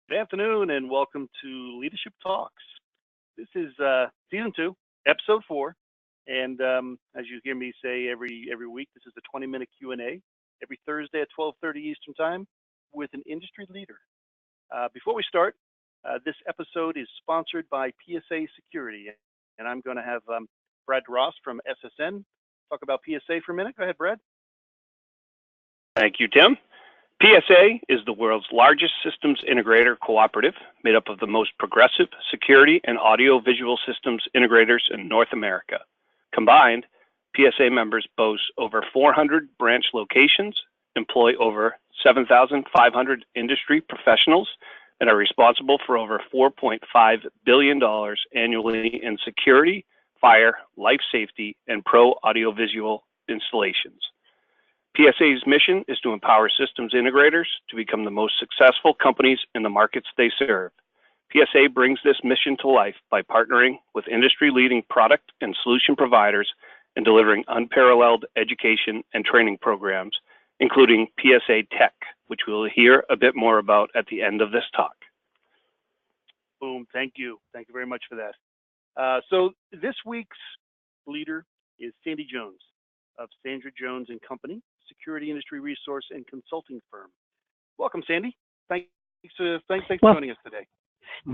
Good afternoon, and welcome to Leadership Talks. This is season two, episode four, and as you hear me say every week, this is a 20-minute Q&A every Thursday at 12:30 Eastern Time with an industry leader. Before we start, this episode is sponsored by PSA Security, and I'm going to have Brad Ross from SSN talk about PSA for a minute. Go ahead, Brad. Thank you, Tim. PSA is the world's largest systems integrator cooperative, made up of the most progressive security and audio-visual systems integrators in North America. Combined, PSA members boast over 400 branch locations, employ over 7,500 industry professionals, and are responsible for over $4.5 billion annually in security, fire, life safety, and pro audiovisual installations. PSA's mission is to empower systems integrators to become the most successful companies in the markets they serve. PSA brings this mission to life by partnering with industry-leading product and solution providers and delivering unparalleled education and training programs, including PSA Tech, which we'll hear a bit more about at the end of this talk. Boom. Thank you. Thank you very much for that. So this week's leader is Sandy Jones of Sandra Jones and Company, security industry resource and consulting firm. Welcome, Sandy. Thanks for joining us today.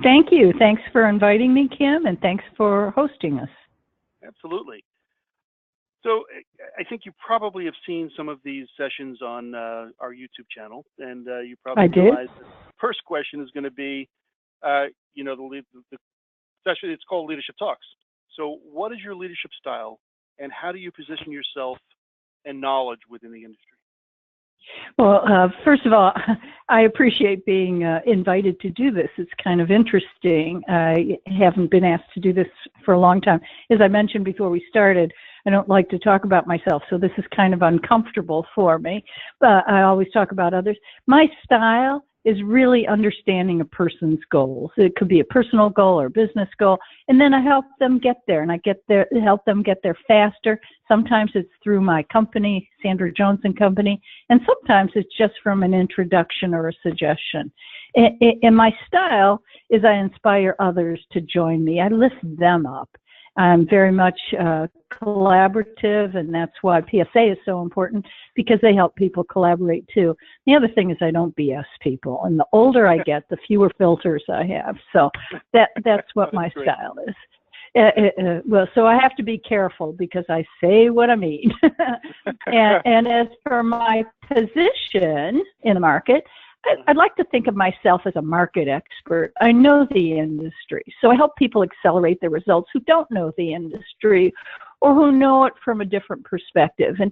Thank you. Thanks for inviting me, Kim, and thanks for hosting us. Absolutely. So I think you probably have seen some of these sessions on our YouTube channel, and you probably realize the first question is going to be, the session, it's called Leadership Talks. So what is your leadership style, and how do you position yourself and knowledge within the industry? Well, first of all, I appreciate being invited to do this. It's kind of interesting. I haven't been asked to do this for a long time. As I mentioned before we started, I don't like to talk about myself, so this is kind of uncomfortable for me. But I always talk about others. My style is really understanding a person's goals. It could be a personal goal or a business goal, and then I help them get there, and I help them get there faster. Sometimes it's through my company, Sandra Jones and Company, and sometimes it's just from an introduction or a suggestion. And my style is I inspire others to join me. I lift them up. I'm very much collaborative, and that's why PSA is so important, because they help people collaborate too. The other thing is I don't BS people, and the older I get, the fewer filters I have. So that's what my style is. Well, so I have to be careful because I say what I mean. and as for my position in the market, I'd like to think of myself as a market expert. I know the industry, so I help people accelerate their results who don't know the industry or who know it from a different perspective. And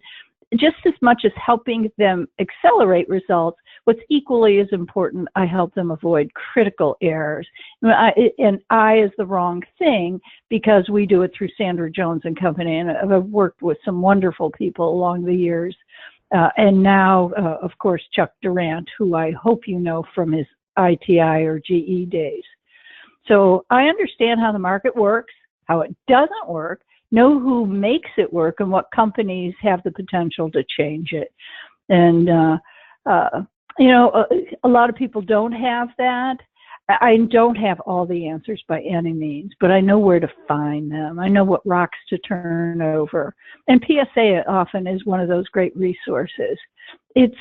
just as much as helping them accelerate results, what's equally as important, I help them avoid critical errors. And I is the wrong thing, because we do it through Sandra Jones and Company, and I've worked with some wonderful people along the years. And now, of course, Chuck Durant, who I hope you know from his ITI or GE days. So I understand how the market works, how it doesn't work, know who makes it work, and what companies have the potential to change it. And, a lot of people don't have that. I don't have all the answers by any means, but I know where to find them. I know what rocks to turn over. And PSA often is one of those great resources. It's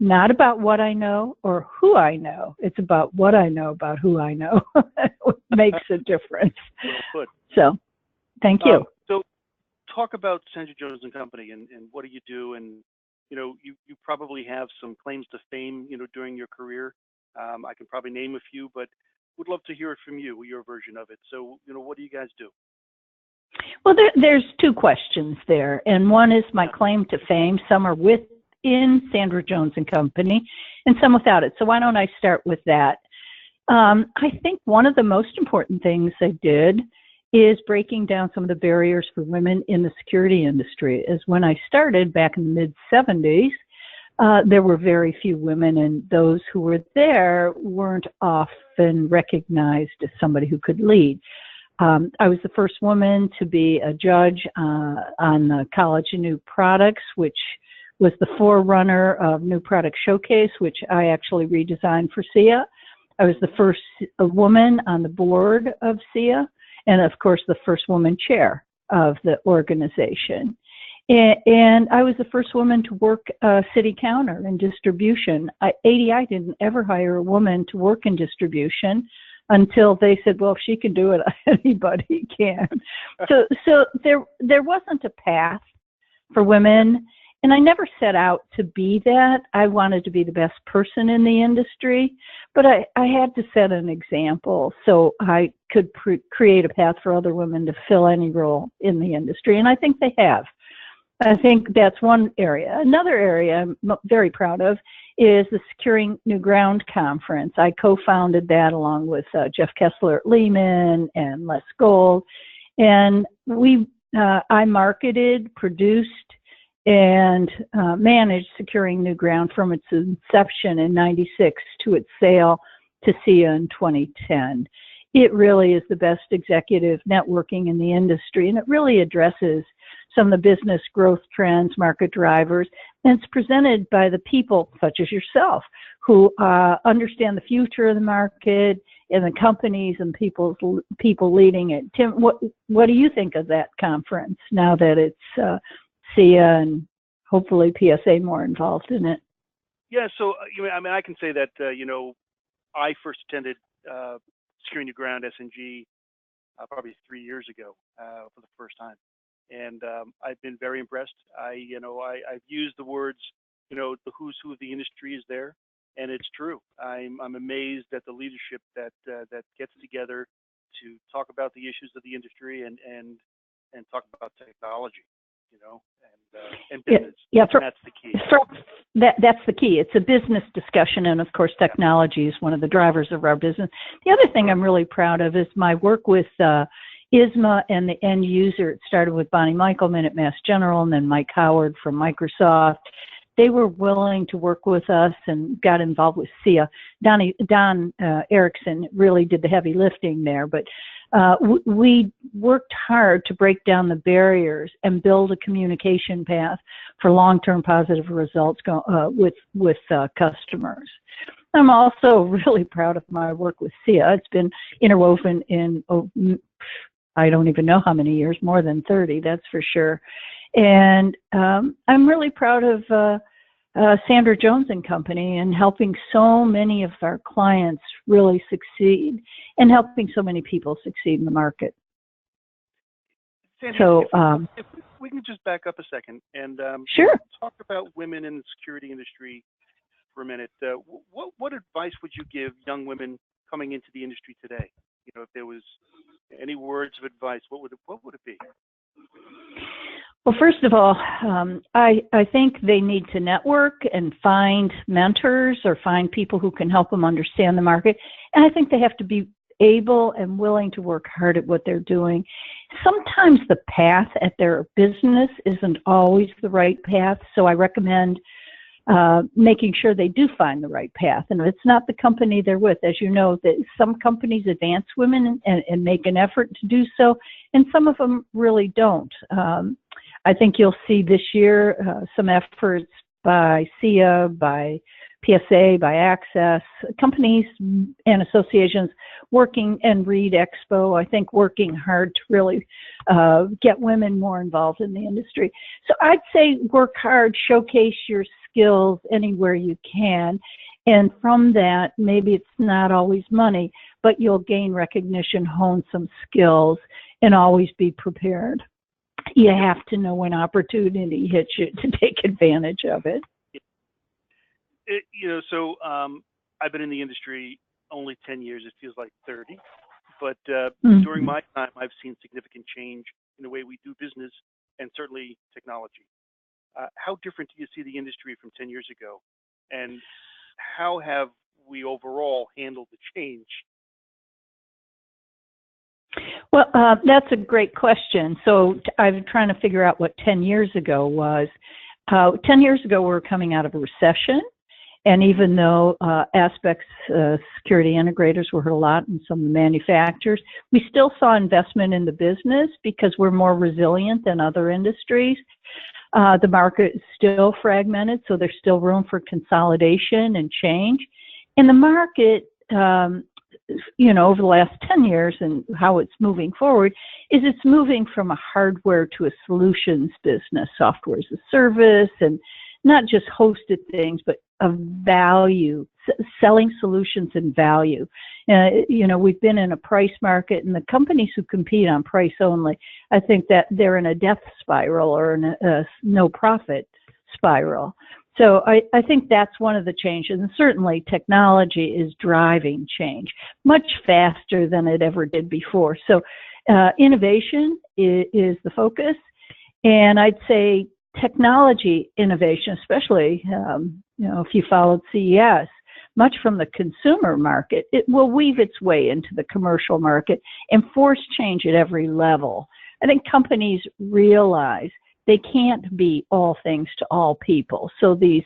not about what I know or who I know. It's about what I know about who I know. It makes a difference. So, thank you. So talk about Sandra Jones and Company, and what do you do? And, you probably have some claims to fame, during your career. I can probably name a few, but would love to hear it from you, your version of it. So, what do you guys do? Well, there's two questions there, and one is my claim to fame. Some are within Sandra Jones and Company, and some without it. So why don't I start with that? I think one of the most important things I did is breaking down some of the barriers for women in the security industry. As when I started back in the mid-'70s, there were very few women, and those who were there weren't often recognized as somebody who could lead. I was the first woman to be a judge on the College of New Products, which was the forerunner of New Product Showcase, which I actually redesigned for SIA. I was the first woman on the board of SIA, and of course the first woman chair of the organization. And I was the first woman to work city counter in distribution. ADI didn't ever hire a woman to work in distribution until they said, well, if she can do it, anybody can. So there wasn't a path for women, and I never set out to be that. I wanted to be the best person in the industry, but I had to set an example so I could create a path for other women to fill any role in the industry, and I think they have. I think that's one area. Another area I'm very proud of is the Securing New Ground Conference. I co-founded that along with Jeff Kessler at Lehman and Les Gold. And I marketed, produced, and managed Securing New Ground from its inception in '96 to its sale to SIA in 2010. It really is the best executive networking in the industry, and it really addresses some of the business growth trends, market drivers, and it's presented by the people such as yourself who understand the future of the market and the companies and people leading it. Tim, what do you think of that conference now that it's SIA and hopefully PSA more involved in it? Yeah, so I can say that I first attended Securing New Ground SNG probably 3 years ago for the first time. And I've been very impressed. I've used the words, the who's who of the industry is there, and it's true. I'm amazed at the leadership that gets together to talk about the issues of the industry and talk about technology, and business. Yeah, that's the key. That's the key. It's a business discussion, and of course, technology is one of the drivers of our business. The other thing I'm really proud of is my work with ISMA and the end user. It started with Bonnie Michelman at Mass General and then Mike Howard from Microsoft. They were willing to work with us and got involved with SIA. Don Erickson really did the heavy lifting there, but we worked hard to break down the barriers and build a communication path for long-term positive results with customers. I'm also really proud of my work with SIA. It's been interwoven in I don't even know how many years, more than 30, that's for sure. And I'm really proud of Sandra Jones and Company and helping so many of our clients really succeed and helping so many people succeed in the market. Sandra, if we can just back up a second and sure. Talk about women in the security industry for a minute. What advice would you give young women coming into the industry today? If there was any words of advice, what would it be? Well, first of all, I think they need to network and find mentors or find people who can help them understand the market. And I think they have to be able and willing to work hard at what they're doing. Sometimes the path at their business isn't always the right path, so I recommend making sure they do find the right path. And if it's not the company they're with, as you know, that some companies advance women and make an effort to do so, and some of them really don't. I think you'll see this year some efforts by SIA, by PSA, by Access, companies and associations working, and Reed Expo, I think working hard to really get women more involved in the industry. So I'd say work hard, showcase your skills anywhere you can, and from that, maybe it's not always money, but you'll gain recognition, hone some skills, and always be prepared. You have to know when opportunity hits you to take advantage of it. So I've been in the industry only 10 years. It feels like 30. But during my time, I've seen significant change in the way we do business and certainly technology. How different do you see the industry from 10 years ago? And how have we overall handled the change? Well, that's a great question. So I'm trying to figure out what 10 years ago was. 10 years ago, we were coming out of a recession. And even though aspects, security integrators were hurt a lot in some of the manufacturers, we still saw investment in the business because we're more resilient than other industries. The market is still fragmented, so there's still room for consolidation and change. And the market over the last 10 years and how it's moving forward is it's moving from a hardware to a solutions business, software as a service, and not just hosted things, but of value, selling solutions and value. We've been in a price market, and the companies who compete on price only, I think that they're in a death spiral or in a no profit spiral. So I think that's one of the changes, and certainly technology is driving change much faster than it ever did before. So innovation is the focus, and I'd say technology innovation, especially if you followed CES, much from the consumer market, it will weave its way into the commercial market and force change at every level. I think companies realize they can't be all things to all people. So these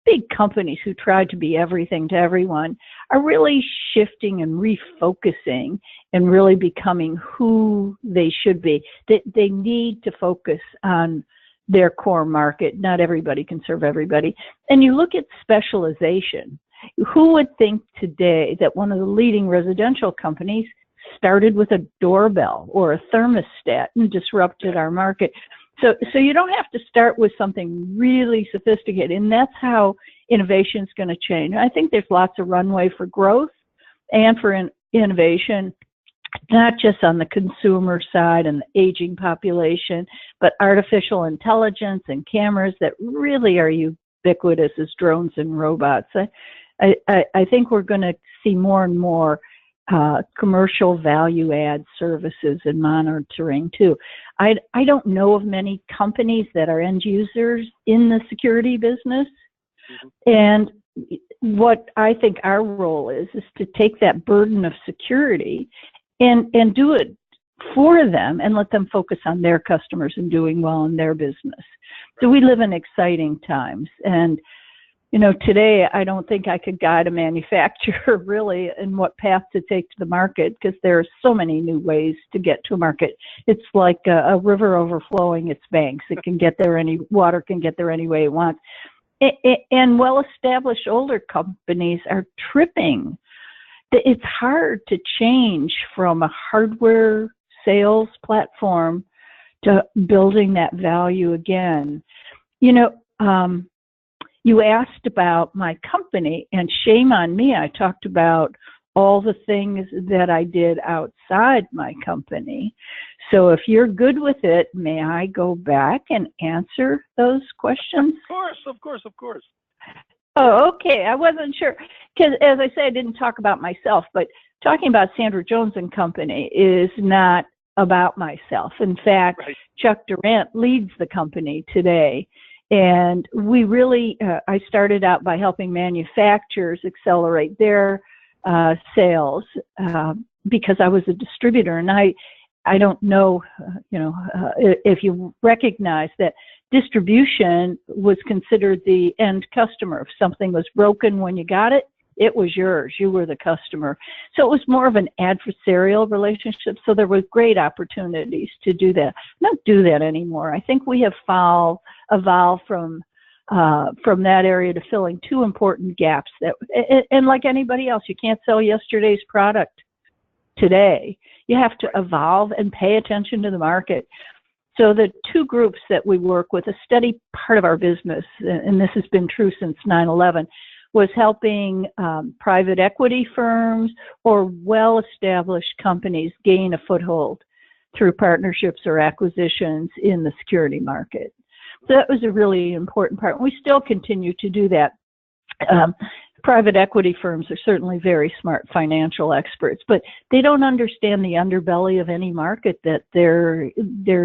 big companies who try to be everything to everyone are really shifting and refocusing and really becoming who they should be. They need to focus on their core market. Not everybody can serve everybody. And you look at specialization. Who would think today that one of the leading residential companies started with a doorbell or a thermostat and disrupted our market? So you don't have to start with something really sophisticated, and that's how innovation is going to change. I think there's lots of runway for growth and for innovation, not just on the consumer side and the aging population, but artificial intelligence and cameras that really are ubiquitous as drones and robots. I think we're going to see more and more commercial value add services and monitoring too. I don't know of many companies that are end users in the security business. Mm-hmm. And what I think our role is to take that burden of security and do it for them and let them focus on their customers and doing well in their business. So we live in exciting times. And today I don't think I could guide a manufacturer really in what path to take to the market, because there are so many new ways to get to a market. It's like a river overflowing its banks. It can get there water can get there any way it wants. And well-established older companies are tripping. It's hard to change from a hardware sales platform to building that value again. You asked about my company, and shame on me, I talked about all the things that I did outside my company. So if you're good with it, may I go back and answer those questions? Of course. Oh, okay. I wasn't sure. Because as I said, I didn't talk about myself, but talking about Sandra Jones and Company is not about myself. In fact, right. Chuck Durant leads the company today. And we really, I started out by helping manufacturers accelerate their sales because I was a distributor. And I don't know, if you recognize that distribution was considered the end customer. If something was broken when you got it, it was yours. You were the customer. So it was more of an adversarial relationship. So there were great opportunities to do that. Not do that anymore. I think we have evolved from that area to filling two important gaps. And like anybody else, you can't sell yesterday's product today. You have to evolve and pay attention to the market. So the two groups that we work with, a steady part of our business, and this has been true since 9/11, was helping private equity firms or well-established companies gain a foothold through partnerships or acquisitions in the security market. So that was a really important part. We still continue to do that. Private equity firms are certainly very smart financial experts, but they don't understand the underbelly of any market that they're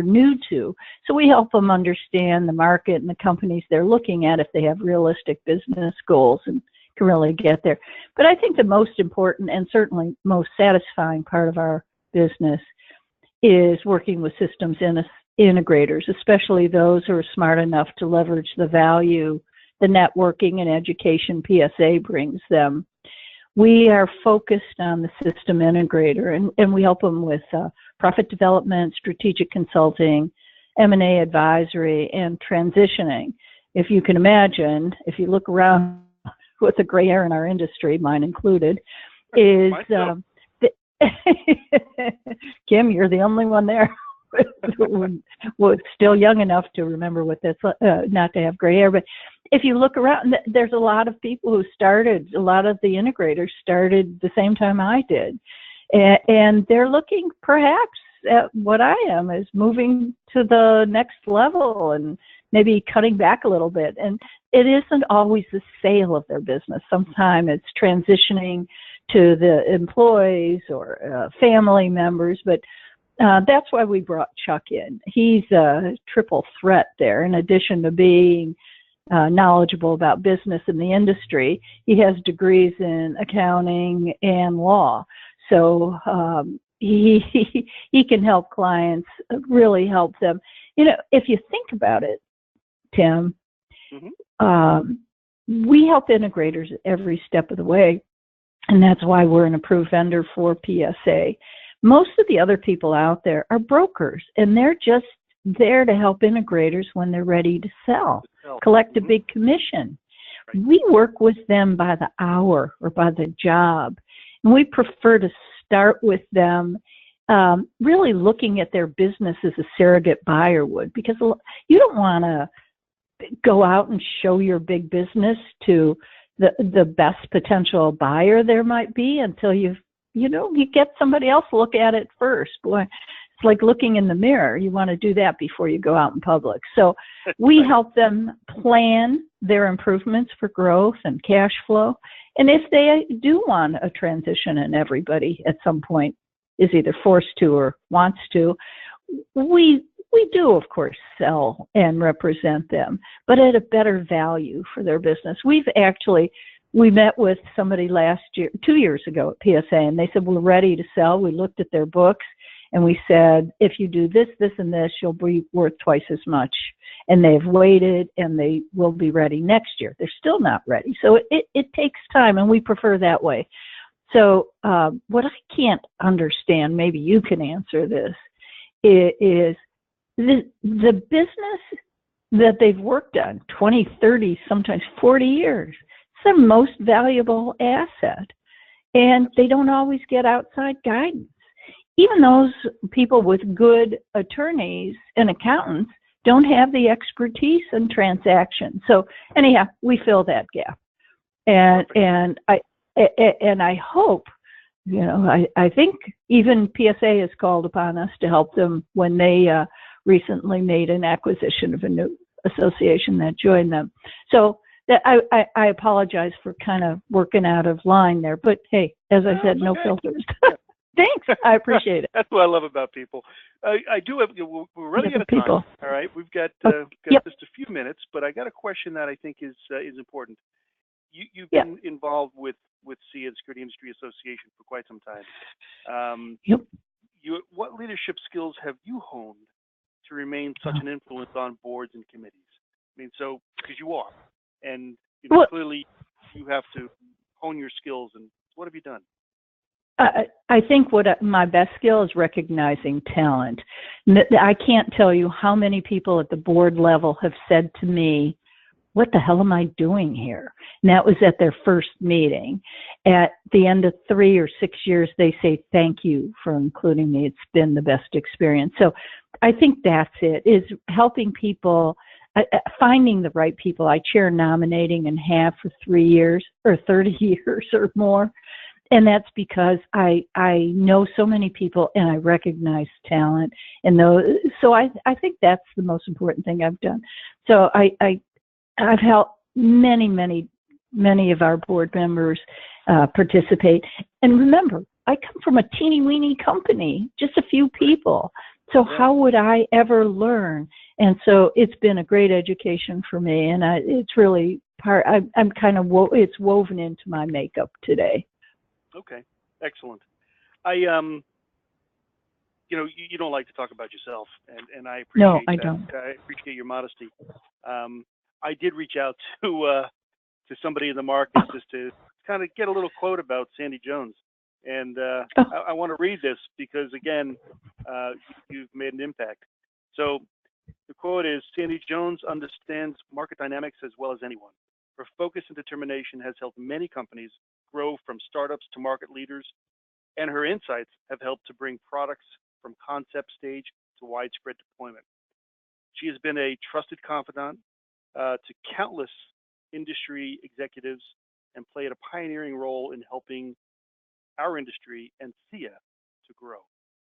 new to. So we help them understand the market and the companies they're looking at if they have realistic business goals and can really get there. But I think the most important and certainly most satisfying part of our business is working with systems integrators, especially those who are smart enough to leverage the value the networking and education PSA brings them. We are focused on the system integrator, and we help them with profit development, strategic consulting, M&A advisory, and transitioning. If you can imagine, if you look around with the gray hair in our industry, mine included, is Myself. Kim, you're the only one there who was still young enough to remember what that's not to have gray hair. But if you look around, there's a lot of people who started, a lot of the integrators started the same time I did. And they're looking perhaps at what I am, is moving to the next level and maybe cutting back a little bit. And it isn't always the sale of their business. Sometimes it's transitioning to the employees or family members. But that's why we brought Chuck in. He's a triple threat there. In addition to being knowledgeable about business in the industry, he has degrees in accounting and law. So he can help clients, really help them. You know, if you think about it, Tim, we help integrators every step of the way, and that's why we're an approved vendor for PSA. Most of the other people out there are brokers, and they're just there to help integrators when they're ready to sell, collect a big commission. Right. We work with them by the hour or by the job, and we prefer to start with them really looking at their business as a surrogate buyer would, because you don't want to go out and show your big business to the best potential buyer there might be until you get somebody else look at it first. Boy, it's like looking in the mirror. You want to do that before you go out in public. So we help them plan their improvements for growth and cash flow. And if they do want a transition, and everybody at some point is either forced to or wants to, we do, of course, sell and represent them, but at a better value for their business. We met with somebody 2 years ago at PSA, and they said, we're ready to sell. We looked at their books, and we said, if you do this, this, and this, you'll be worth twice as much. And they've waited, and they will be ready next year. They're still not ready. So it takes time, and we prefer that way. So what I can't understand, maybe you can answer this, is the business that they've worked on 20, 30, sometimes 40 years. It's their most valuable asset, and they don't always get outside guidance. Even those people with good attorneys and accountants don't have the expertise in transactions. So anyhow, we fill that gap, and I hope, I think even PSA has called upon us to help them when they recently made an acquisition of a new association that joined them. So that I apologize for kind of working out of line there, but hey, as I said, no filters. Thanks, I appreciate it. That's what I love about people. I do have. We're running out of time. All right, we've got just a few minutes, but I got a question that I think is important. You've been involved with SIA, the Security Industry Association, for quite some time. What leadership skills have you honed to remain such an influence on boards and committees? I mean, so because you are, and clearly you have to hone your skills. And what have you done? I think my best skill is recognizing talent. I can't tell you how many people at the board level have said to me, what the hell am I doing here? And that was at their first meeting. At the end of 3 or 6 years, they say, thank you for including me. It's been the best experience. So I think that's it, is helping people, finding the right people. I chair nominating and have for 3 years or 30 years or more. And that's because I know so many people and I recognize talent. And so I think that's the most important thing I've done. So I've helped many of our board members participate. And remember, I come from a teeny-weeny company, just a few people. So how would I ever learn? And so it's been a great education for me. And it's really I'm kind of, it's woven into my makeup today. Okay, excellent. You don't like to talk about yourself, and I appreciate that. I don't. I appreciate your modesty. I did reach out to somebody in the market just to kind of get a little quote about Sandy Jones, and I want to read this because again, you've made an impact. So the quote is, Sandy Jones understands market dynamics as well as anyone. Her focus and determination has helped many companies grow from startups to market leaders, and her insights have helped to bring products from concept stage to widespread deployment. She has been a trusted confidant to countless industry executives and played a pioneering role in helping our industry and SIA to grow.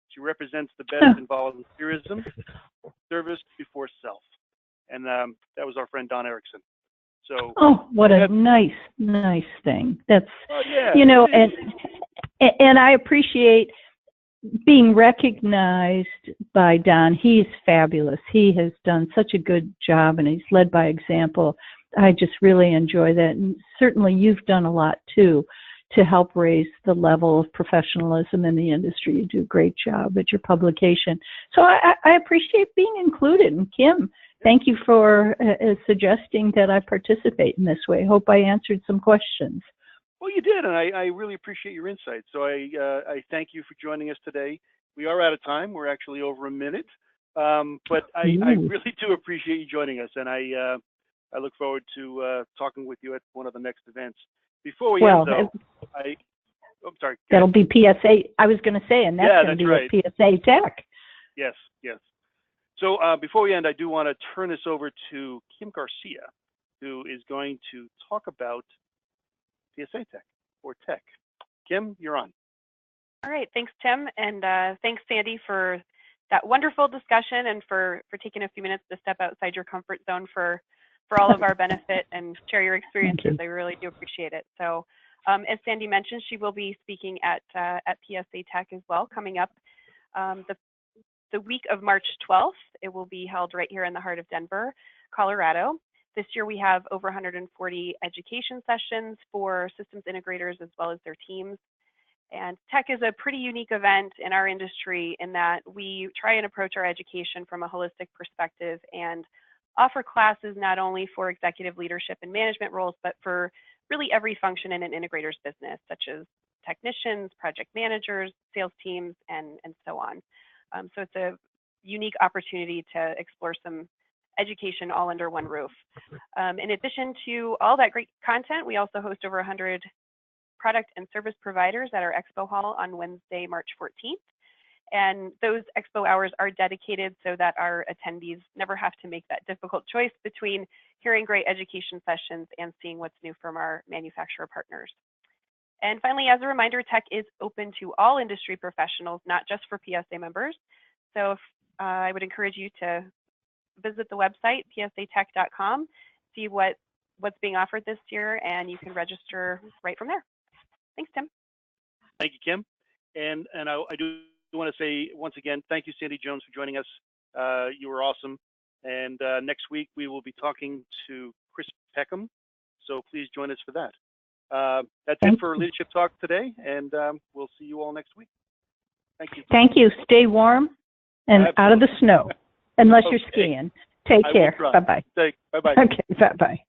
She represents the best in volunteerism, service before self. And that was our friend Don Erickson. So, what a nice thing. That's, yeah. And I appreciate being recognized by Don. He's fabulous. He has done such a good job, and he's led by example. I just really enjoy that. And certainly you've done a lot, too, to help raise the level of professionalism in the industry. You do a great job at your publication. So I appreciate being included. And Kim, thank you for suggesting that I participate in this way. Hope I answered some questions. Well, you did, and I really appreciate your insight. So I thank you for joining us today. We are out of time. We're actually over a minute, but I really do appreciate you joining us, and I look forward to talking with you at one of the next events. Before we end, though, I'm sorry. That'll be PSA. I was going to say, and that's going to be right. PSA Tech. Yes. So before we end, I do want to turn this over to Kim Garcia, who is going to talk about PSA Tech or Tech. Kim, you're on. All right, thanks, Tim, and thanks, Sandy, for that wonderful discussion and for taking a few minutes to step outside your comfort zone for all of our benefit and share your experiences. I really do appreciate it. So, as Sandy mentioned, she will be speaking at PSA Tech as well, coming up the week of March 12th. It will be held right here in the heart of Denver, Colorado. This year we have over 140 education sessions for systems integrators as well as their teams. And Tech is a pretty unique event in our industry in that we try and approach our education from a holistic perspective and offer classes not only for executive leadership and management roles, but for really every function in an integrator's business, such as technicians, project managers, sales teams, and so on. So it's a unique opportunity to explore some education all under one roof. In addition to all that great content, we also host over 100 product and service providers at our expo hall on Wednesday, March 14th. And those expo hours are dedicated so that our attendees never have to make that difficult choice between hearing great education sessions and seeing what's new from our manufacturer partners. And finally, as a reminder, Tech is open to all industry professionals, not just for PSA members. So I would encourage you to visit the website, psatech.com, see what's being offered this year, and you can register right from there. Thanks, Tim. Thank you, Kim. And I do want to say once again, thank you, Sandy Jones, for joining us. You were awesome. And next week we will be talking to Chris Peckham, so please join us for that. That's it for Leadership Talk today, and we'll see you all next week. Thank you. Thank you. Stay warm and out of the snow. Unless you're skiing. Take care. Bye-bye. Bye-bye. Okay, bye-bye.